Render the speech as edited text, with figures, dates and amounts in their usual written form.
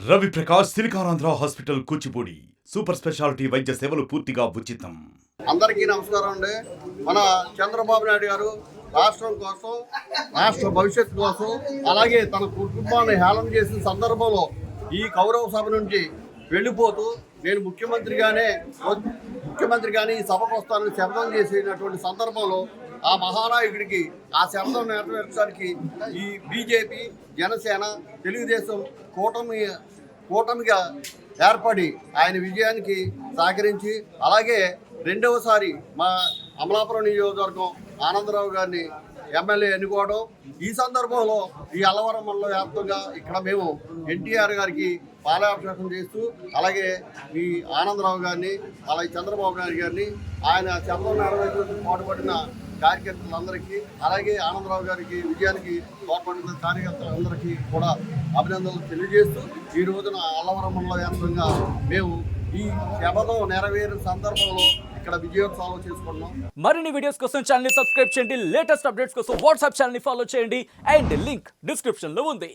Ravi Prakash Siliconandhra hospital Kuchipudi super speciality వైద్య సేవలు పూర్తిగా ఉచితం. అందరికీ నమస్కారం అండి. మన చంద్రబాబు నాయుడు గారు రాష్ట్రం కోసం, రాష్ట్ర భవిష్యత్తు కోసం, అలాగే తన కుటుంబాన్ని హేళన చేసిన సందర్భంలో ఈ కౌరవ సభ నుంచి వెళ్ళిపోతూ నేను ముఖ్యమంత్రిగానే ఈ సభకు వస్తానని శపథం చేసినటువంటి సందర్భంలో ఆ మహానాయకుడికి ఆ శపథం నెరవేర్చడానికి ఈ బీజేపీ, జనసేన, తెలుగుదేశం కూటమిగా ఏర్పడి ఆయన విజయానికి సహకరించి, అలాగే రెండవసారి మా అమలాపురం నియోజకవర్గం ఆనందరావు గారిని ఎమ్మెల్యే ఎన్నుకోవడం. ఈ సందర్భంలో ఈ అల్లవరం మండలం వ్యాప్తంగా ఇక్కడ మేము ఎన్టీఆర్ గారికి పాలాభిషేకం చేస్తూ, అలాగే ఈ ఆనందరావు గారిని, అలాగే చంద్రబాబు నాయుడు గారిని, ఆయన శపథం నెరవేర్చడానికి పాటుపడిన కార్యకర్తలందరికీ, అలాగే ఆనందరావు గారికి విజయానికి తోడ్పడిన కార్యకర్తలందరికీ కూడా అభినందనలు తెలియజేస్తూ, ఈ రోజున అల్లవరం మండల వ్యాప్తంగా మేము ఈ శపథం నెరవేరిన సందర్భంలో ఇక్కడ విజయోత్సవాలు చేసుకున్నాం. మరిన్ని వీడియోస్ కోసం ఛానల్ ని సబ్స్క్రైబ్ చేయండి. లేటెస్ట్ అప్డేట్స్ కోసం వాట్సాప్ ఛానల్ ని ఫాలో చేయండి. అండ్ లింక్ డిస్క్రిప్షన్ లో ఉంది.